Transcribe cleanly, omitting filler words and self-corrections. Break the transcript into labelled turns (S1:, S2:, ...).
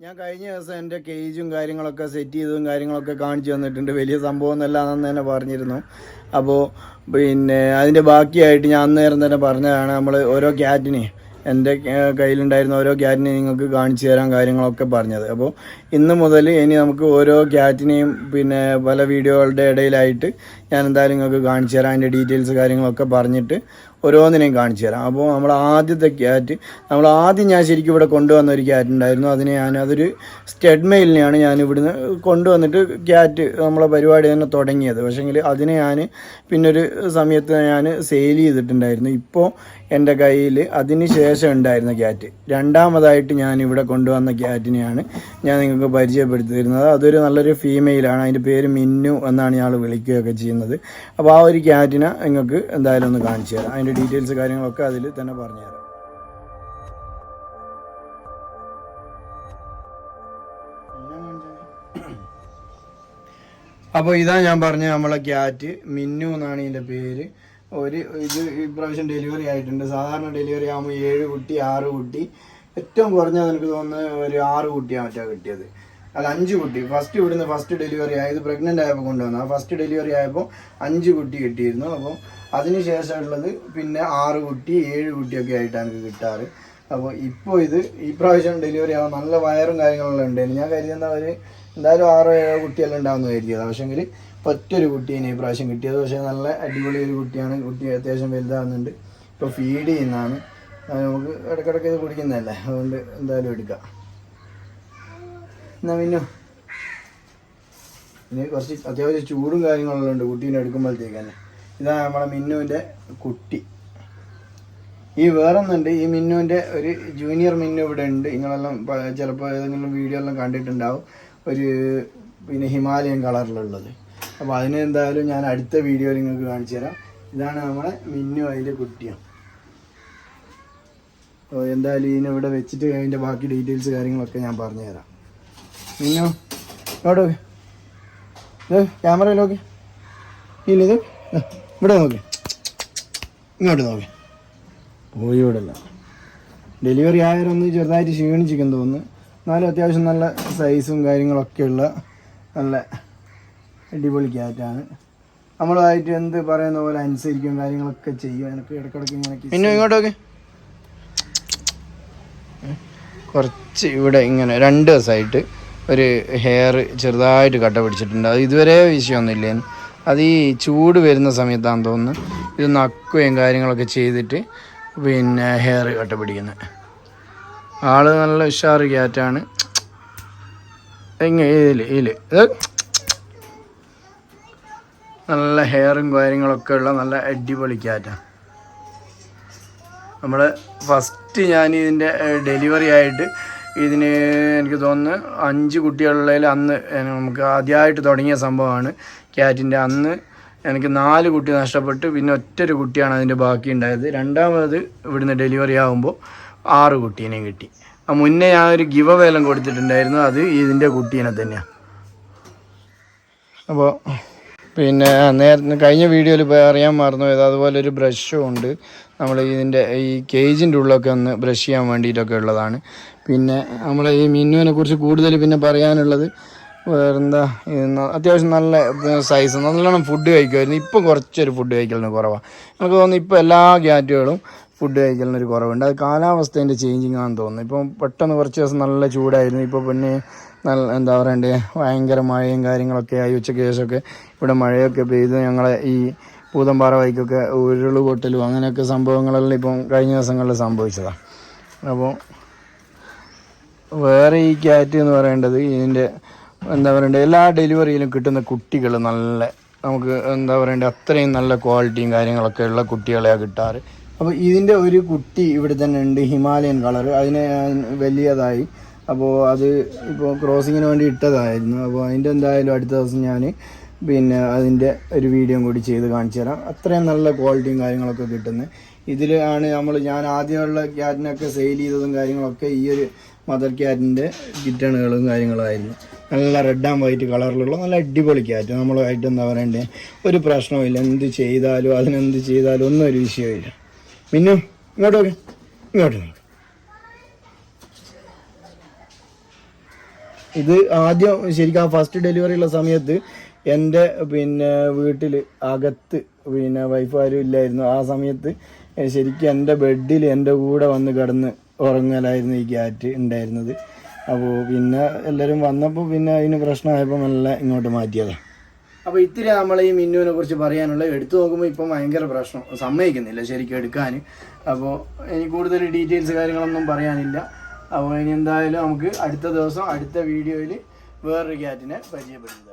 S1: ഞാൻ കഴിഞ്ഞ ദിവസം എൻ്റെ കേജും കാര്യങ്ങളൊക്കെ സെറ്റ് ചെയ്തതും കാര്യങ്ങളൊക്കെ കാണിച്ചു തന്നിട്ടുണ്ട്. വലിയ സംഭവമൊന്നുമല്ല എന്ന് തന്നെ പറഞ്ഞിരുന്നു. അപ്പോൾ പിന്നെ അതിൻ്റെ ബാക്കിയായിട്ട് ഞാൻ അന്നേരം തന്നെ പറഞ്ഞതാണ്, നമ്മൾ ഓരോ ക്യാറ്റിനെ എൻ്റെ കയ്യിലുണ്ടായിരുന്ന ഓരോ ക്യാറ്റിനെ നിങ്ങൾക്ക് കാണിച്ചു തരാൻ കാര്യങ്ങളൊക്കെ പറഞ്ഞത്. അപ്പോൾ ഇന്ന് മുതൽ ഇനി നമുക്ക് ഓരോ ക്യാറ്റിനെയും പിന്നെ പല വീഡിയോകളുടെ ഇടയിലായിട്ട് ഞാൻ എന്തായാലും നിങ്ങൾക്ക് കാണിച്ചു തരാം. അതിൻ്റെ ഡീറ്റെയിൽസ് കാര്യങ്ങളൊക്കെ പറഞ്ഞിട്ട് ഓരോന്നിനെയും കാണിച്ചു തരാം. അപ്പോൾ നമ്മൾ ആദ്യത്തെ ക്യാറ്റ്, ആദ്യം ഞാൻ ശരിക്കും ഇവിടെ കൊണ്ടുവന്ന ഒരു ക്യാറ്റ് ഉണ്ടായിരുന്നു. അതൊരു സ്റ്റഡ് മെയിലിനെയാണ് ഞാൻ ഇവിടുന്ന് കൊണ്ടുവന്നിട്ട് ക്യാറ്റ് നമ്മളെ പരിപാടി തന്നെ തുടങ്ങിയത്. പക്ഷേങ്കിൽ അതിനെ ഞാൻ പിന്നൊരു സമയത്ത് ഞാൻ സെയിൽ ചെയ്തിട്ടുണ്ടായിരുന്നു. ഇപ്പോൾ എൻ്റെ കയ്യിൽ അതിന് ശേഷം ഉണ്ടായിരുന്ന ക്യാറ്റ്, രണ്ടാമതായിട്ട് ഞാൻ ഇവിടെ കൊണ്ടുവന്ന ക്യാറ്റിനെയാണ് ഞാൻ നിങ്ങൾക്ക് പരിചയപ്പെടുത്തി തരുന്നത്. അതൊരു നല്ലൊരു ഫീമെയിലാണ്. അതിൻ്റെ പേര് മിന്നു എന്നാണ് ഞാൻ വിളിക്കുകയൊക്കെ ചെയ്യുന്നത്. അപ്പോൾ ആ ഒരു ക്യാറ്റിനെ നിങ്ങൾക്ക് എന്തായാലും ഒന്ന് കാണിച്ചു തരാം. അതിൻ്റെ ഡീറ്റെയിൽസ് കാര്യങ്ങളൊക്കെ അതിൽ തന്നെ പറഞ്ഞുതരാം. അപ്പോൾ ഇതാ ഞാൻ പറഞ്ഞ നമ്മളെ ക്യാറ്റ് മിന്നു എന്നാണ് ഇതിൻ്റെ പേര്. ഇത് ഇപ്രാവശ്യം ഡെലിവറി ആയിട്ടുണ്ട്. സാധാരണ ഡെലിവറി ആകുമ്പോൾ 7 കുട്ടി 6 കുട്ടി, ഏറ്റവും കുറഞ്ഞത് എനിക്ക് തോന്നുന്നത് ഒരു 6 കുട്ടിയാണ് മറ്റാ കിട്ടിയത്. അല്ല 5 കുട്ടി. ഫസ്റ്റ് ഡെലിവറി ആയത് പ്രഗ്നൻ്റ് ആയപ്പോൾ കൊണ്ടുവന്നു. ആ ഫസ്റ്റ് ഡെലിവറി ആയപ്പോൾ 5 കുട്ടി കിട്ടിയിരുന്നു. അപ്പോൾ അതിന് ശേഷമുള്ളത് പിന്നെ 6 കുട്ടി 7 കുട്ടിയൊക്കെ ആയിട്ടാണ് എനിക്ക് കിട്ടാറ്. അപ്പോൾ ഇപ്പോൾ ഈ പ്രാവശ്യം ഡെലിവറി ആകുമ്പോൾ നല്ല വയറും കാര്യങ്ങളെല്ലാം ഉണ്ടായിരുന്നു. ഞാൻ കരുതുന്നവർ എന്തായാലും 6-7 കുട്ടിയെല്ലാം ഉണ്ടാകുമെന്ന് കരുതിയത്. പക്ഷേങ്കിൽ ഒറ്റൊരു കുട്ടീനെ ഈ പ്രാവശ്യം കിട്ടിയത്. പക്ഷേ നല്ല അടിപൊളി ഒരു കുട്ടിയാണ്. കുട്ടി അത്യാവശ്യം വലുതാകുന്നുണ്ട്. ഇപ്പോൾ ഫീഡ് ചെയ്യുന്നതാണ്. നമുക്ക് ഇടയ്ക്കിടയ്ക്ക് ഇത് കുടിക്കുന്നതല്ലേ, അതുകൊണ്ട് എന്തായാലും എടുക്കാം. എന്നാ പിന്നെ കുറച്ച് അത്യാവശ്യം ചൂടും കാര്യങ്ങളെല്ലാം ഉണ്ട് കുട്ടീനെ എടുക്കുമ്പോഴത്തേക്ക് തന്നെ. ഇതാണ് നമ്മളെ മിന്നുവിൻ്റെ കുട്ടി. ഈ വേറൊന്നുണ്ട്, ഈ മിന്നുവിൻ്റെ ഒരു ജൂനിയർ മിന്നു ഇവിടെ ഉണ്ട്. നിങ്ങളെല്ലാം ചിലപ്പോൾ ഏതെങ്കിലും വീഡിയോ എല്ലാം കണ്ടിട്ടുണ്ടാവും, ഒരു പിന്നെ ഹിമാലയൻ കളറിലുള്ളത്. അപ്പോൾ അതിന് എന്തായാലും ഞാൻ അടുത്ത വീഡിയോയിൽ നിങ്ങൾക്ക് കാണിച്ചു തരാം. ഇതാണ് നമ്മളെ മിന്നു, അതിൻ്റെ കുട്ടിയാണ്. അപ്പോൾ എന്തായാലും ഇതിനെ വെച്ചിട്ട് അതിൻ്റെ ബാക്കി ഡീറ്റെയിൽസ് കാര്യങ്ങളൊക്കെ ഞാൻ പറഞ്ഞു തരാം. മിന്നു ഇങ്ങോട്ട് ക്യാമറയിൽ നോക്കി, ഇല്ല ഇത് ഇവിടെ നോക്കി, ഇങ്ങോട്ട് നോക്കി. പോയി ഇവിടെ അല്ല, ഡെലിവറി ആയവരൊന്ന് ചെറുതായിട്ട് ക്ഷീണിച്ചിരിക്കുന്നു തോന്നുന്നു. എന്നാലും അത്യാവശ്യം നല്ല സൈസും കാര്യങ്ങളൊക്കെയുള്ള നല്ല അടിപൊളി ക്യാറ്റാണ്. നമ്മളായിട്ട് എന്ത് പറയുന്ന പോലെ അനുസരിക്കും, കാര്യങ്ങളൊക്കെ ചെയ്യും. എനിക്ക് ഇടയ്ക്കിടയ്ക്ക് ഇങ്ങനെ പിന്നെ ഇങ്ങോട്ടൊക്കെ കുറച്ച് ഇവിടെ ഇങ്ങനെ 2 ദിവസമായിട്ട് ഒരു ഹെയർ ചെറുതായിട്ട് കട്ട പിടിച്ചിട്ടുണ്ട്. അത് ഇതുവരെ വിഷയമൊന്നുമില്ല. അത് ഈ ചൂട് വരുന്ന സമയത്താണെന്ന് തോന്നുന്നു ഇത് നക്കുകയും കാര്യങ്ങളൊക്കെ ചെയ്തിട്ട് പിന്നെ ഹെയർ കട്ട പിടിക്കുന്നത്. ആള് നല്ല ഉഷാറ് ക്യാറ്റാണ്. ഇതിൽ നല്ല ഹെയറും കാര്യങ്ങളൊക്കെ ഉള്ള നല്ല അടിപൊളി ക്യാറ്റാണ്. നമ്മൾ ഫസ്റ്റ് ഞാൻ ഇതിൻ്റെ ഡെലിവറി ആയിട്ട് ഇതിന് എനിക്ക് തോന്നുന്നു 5 കുട്ടികളുള്ളതിൽ അന്ന് നമുക്ക് ആദ്യമായിട്ട് തുടങ്ങിയ സംഭവമാണ് ക്യാറ്റിൻ്റെ. അന്ന് എനിക്ക് 4 കുട്ടി നഷ്ടപ്പെട്ട് പിന്നെ ഒറ്റൊരു കുട്ടിയാണ് അതിൻ്റെ ബാക്കി ഉണ്ടായത്. രണ്ടാമത് ഇവിടുന്ന് ഡെലിവറി ആകുമ്പോൾ 6 കുട്ടീനെ കിട്ടി. മുന്നേ ഞാൻ ഒരു ഗിവ് അവേ എല്ലാം കൊടുത്തിട്ടുണ്ടായിരുന്നു, അത് ഇതിൻ്റെ കുട്ടീനെ തന്നെയാണ്. അപ്പോൾ പിന്നെ നേരത്തെ കഴിഞ്ഞ വീഡിയോയിൽ അറിയാൻ മറന്നു പോയത്, അതുപോലെ ഒരു ബ്രഷും ഉണ്ട്. നമ്മൾ ഇതിൻ്റെ ഈ കേജിൻ്റെ ഉള്ളൊക്കെ ഒന്ന് ബ്രഷ് ചെയ്യാൻ വേണ്ടിയിട്ടൊക്കെ ഉള്ളതാണ്. പിന്നെ നമ്മൾ ഈ മിന്നുവിനെ കുറിച്ച് കൂടുതൽ പിന്നെ പറയാനുള്ളത് വേറെന്താ, അത്യാവശ്യം നല്ല സൈസ്, നല്ലോണം ഫുഡ് കഴിക്കുമായിരുന്നു. ഇപ്പം കുറച്ചൊരു ഫുഡ് കഴിക്കലിന് കുറവാണ്. നമുക്ക് തോന്നുന്നു ഇപ്പോൾ എല്ലാ ക്യാറ്റുകളും ഫുഡ് കഴിക്കലിനൊരു കുറവുണ്ട്. അത് കാലാവസ്ഥേൻ്റെ ചേഞ്ചിങ് ആണെന്ന് തോന്നുന്നു. ഇപ്പം പെട്ടെന്ന് കുറച്ച് ദിവസം നല്ല ചൂടായിരുന്നു. ഇപ്പോൾ പിന്നെ നല്ല എന്താ പറയണ്ടേ, ഭയങ്കര മഴയും കാര്യങ്ങളൊക്കെ ആയി. ഉച്ചയ്ക്ക് ശേഷമൊക്കെ ഇവിടെ മഴയൊക്കെ പെയ്ത് ഞങ്ങളെ ഈ പൂതമ്പാറ വഴിക്കൊക്കെ ഉരുൾ പൊട്ടലും അങ്ങനെയൊക്കെ സംഭവങ്ങളെല്ലാം ഇപ്പം കഴിഞ്ഞ ദിവസങ്ങളിൽ സംഭവിച്ചതാണ്. അപ്പോൾ വേറെ ഈ ക്യാറ്റ് എന്ന് പറയേണ്ടത് ഇതിൻ്റെ എന്താ പറയണ്ടേ, എല്ലാ ഡെലിവറിയിലും കിട്ടുന്ന കുട്ടികൾ നല്ല നമുക്ക് എന്താ പറയണ്ടേ അത്രയും നല്ല ക്വാളിറ്റിയും കാര്യങ്ങളൊക്കെ ഉള്ള കുട്ടികളെയാണ് കിട്ടാറ്. അപ്പോൾ ഇതിൻ്റെ ഒരു കുട്ടി ഇവിടെ തന്നെ ഉണ്ട്, ഹിമാലയൻ കളർ. അതിന് വലിയതായി. അപ്പോൾ അത് ഇപ്പോൾ ക്രോസിങ്ങിന് വേണ്ടി ഇട്ടതായിരുന്നു. അപ്പോൾ അതിൻ്റെ എന്തായാലും അടുത്ത ദിവസം ഞാൻ പിന്നെ അതിൻ്റെ ഒരു വീഡിയോ കൂടി ചെയ്ത് കാണിച്ചു തരാം. അത്രയും നല്ല ക്വാളിറ്റിയും കാര്യങ്ങളൊക്കെ കിട്ടുന്നത് ഇതിലാണ്. ഞാൻ ആദ്യമുള്ള ക്യാറ്റിനൊക്കെ സെയിൽ ചെയ്തതും കാര്യങ്ങളൊക്കെ ഈ ഒരു മദർ ക്യാറ്റിൻ്റെ കിറ്റണുകളും കാര്യങ്ങളായിരുന്നു. നല്ല റെഡ് ആൻഡ് വൈറ്റ് കളറിലുള്ള നല്ല അടിപൊളി ക്യാറ്റ്. നമ്മളായിട്ട് എന്താ പറയണ്ടേ, ഒരു പ്രശ്നമില്ല. എന്ത് ചെയ്താലും അതിനെന്ത് ചെയ്താലും ഒന്നും ഒരു വിഷയമില്ല. മിന്നു ഇങ്ങോട്ട് നോക്ക്, ഇങ്ങോട്ട് നോക്ക്. ഇത് ആദ്യം ശരിക്കും ആ ഫസ്റ്റ് ഡെലിവറി ഉള്ള സമയത്ത് എൻ്റെ പിന്നെ വീട്ടിൽ അകത്ത് പിന്നെ വൈഫ് ആരും ഇല്ലായിരുന്നു. ആ സമയത്ത് ശരിക്കും എൻ്റെ ബെഡിൽ എൻ്റെ കൂടെ വന്ന് കിടന്ന് ഉറങ്ങലായിരുന്നു ഈ ക്യാറ്റ് ഉണ്ടായിരുന്നത്. അപ്പോൾ പിന്നെ എല്ലാവരും വന്നപ്പോൾ പിന്നെ അതിന് പ്രശ്നമായപ്പോൾ നല്ല ഇങ്ങോട്ട് മാറ്റിയതാണ്. അപ്പോൾ ഇത്തിരി നമ്മൾ ഈ മിന്നുവിനെ കുറിച്ച് പറയാനുള്ള എടുത്തു നോക്കുമ്പോൾ ഇപ്പം ഭയങ്കര പ്രശ്നം, സമ്മതിക്കുന്നില്ല ശരിക്കും എടുക്കാൻ. അപ്പോൾ ഇനി കൂടുതൽ ഡീറ്റെയിൽസ് കാര്യങ്ങളൊന്നും പറയാനില്ല. അപ്പോൾ ഇനി എന്തായാലും നമുക്ക് അടുത്ത ദിവസം അടുത്ത വീഡിയോയിൽ വേറൊരു ക്യാറ്റിനെ പരിചയപ്പെടുന്നത്.